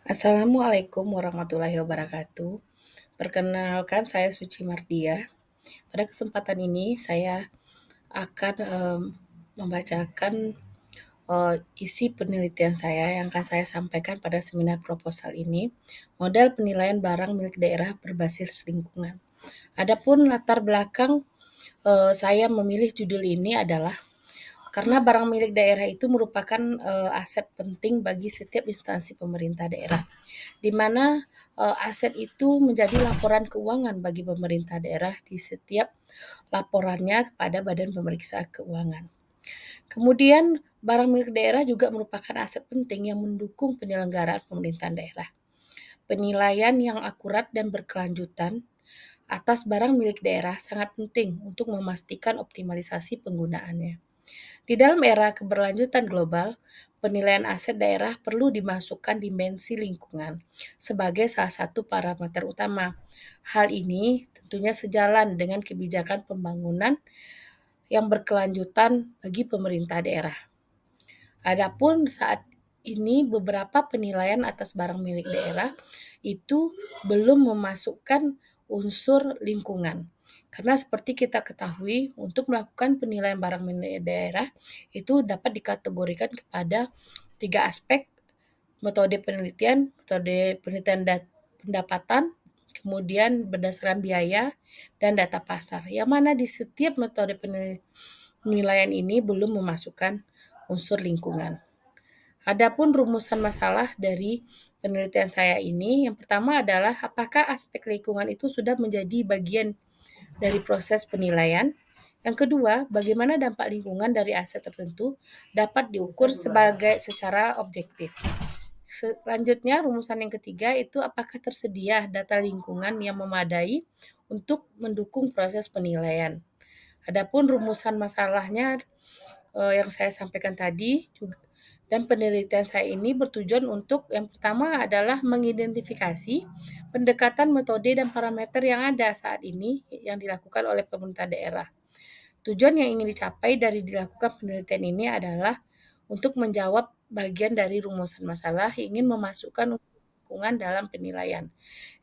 Assalamualaikum warahmatullahi wabarakatuh. Perkenalkan saya Suci Mardiah. Pada kesempatan ini saya akan membacakan isi penelitian saya yang akan saya sampaikan pada seminar proposal ini, model penilaian barang milik daerah berbasis lingkungan. Adapun latar belakang saya memilih judul ini adalah karena barang milik daerah itu merupakan aset penting bagi setiap instansi pemerintah daerah, di mana aset itu menjadi laporan keuangan bagi pemerintah daerah di setiap laporannya kepada Badan Pemeriksa Keuangan. Kemudian, barang milik daerah juga merupakan aset penting yang mendukung penyelenggaraan pemerintahan daerah. Penilaian yang akurat dan berkelanjutan atas barang milik daerah sangat penting untuk memastikan optimalisasi penggunaannya. Di dalam era keberlanjutan global, penilaian aset daerah perlu dimasukkan dimensi lingkungan sebagai salah satu parameter utama. Hal ini tentunya sejalan dengan kebijakan pembangunan yang berkelanjutan bagi pemerintah daerah. Adapun saat ini beberapa penilaian atas barang milik daerah itu belum memasukkan unsur lingkungan. Karena seperti kita ketahui, untuk melakukan penilaian barang milik daerah itu dapat dikategorikan kepada 3 aspek: metode penelitian pendapatan, kemudian berdasarkan biaya, dan data pasar. Yang mana di setiap metode penilaian ini belum memasukkan unsur lingkungan. Adapun rumusan masalah dari penelitian saya ini, yang pertama adalah apakah aspek lingkungan itu sudah menjadi bagian dari proses penilaian. Yang kedua, bagaimana dampak lingkungan dari aset tertentu dapat diukur secara objektif. Selanjutnya, rumusan yang ketiga itu apakah tersedia data lingkungan yang memadai untuk mendukung proses penilaian. Adapun rumusan masalahnya yang saya sampaikan tadi dan penelitian saya ini bertujuan untuk yang pertama adalah mengidentifikasi pendekatan metode dan parameter yang ada saat ini yang dilakukan oleh pemerintah daerah. Tujuan yang ingin dicapai dari dilakukan penelitian ini adalah untuk menjawab bagian dari rumusan masalah, ingin memasukkan lingkungan dalam penilaian.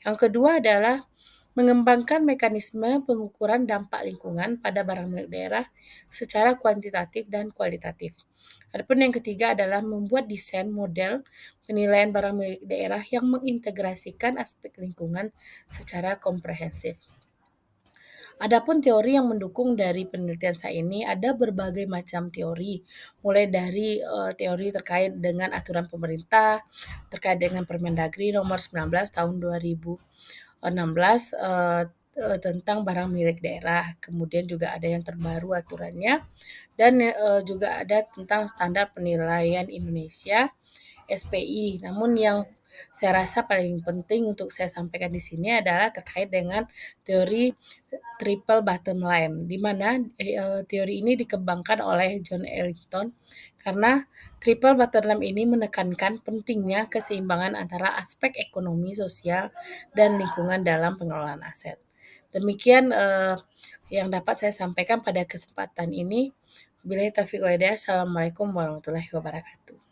Yang kedua adalah mengembangkan mekanisme pengukuran dampak lingkungan pada barang milik daerah secara kuantitatif dan kualitatif. Adapun yang ketiga adalah membuat desain model penilaian barang milik daerah yang mengintegrasikan aspek lingkungan secara komprehensif. Adapun teori yang mendukung dari penelitian saya ini ada berbagai macam teori, mulai dari teori terkait dengan aturan pemerintah, terkait dengan Permendagri nomor 19 tahun 2016 tentang barang milik daerah. Kemudian juga ada yang terbaru aturannya dan juga ada tentang standar penilaian Indonesia SPI. Namun yang saya rasa paling penting untuk saya sampaikan di sini adalah terkait dengan teori triple bottom line, di mana teori ini dikembangkan oleh John Ellington karena triple bottom line ini menekankan pentingnya keseimbangan antara aspek ekonomi, sosial, dan lingkungan dalam pengelolaan aset. Demikian yang dapat saya sampaikan pada kesempatan ini. Wabillahi taufiq wal hidayah. Assalamualaikum warahmatullahi wabarakatuh.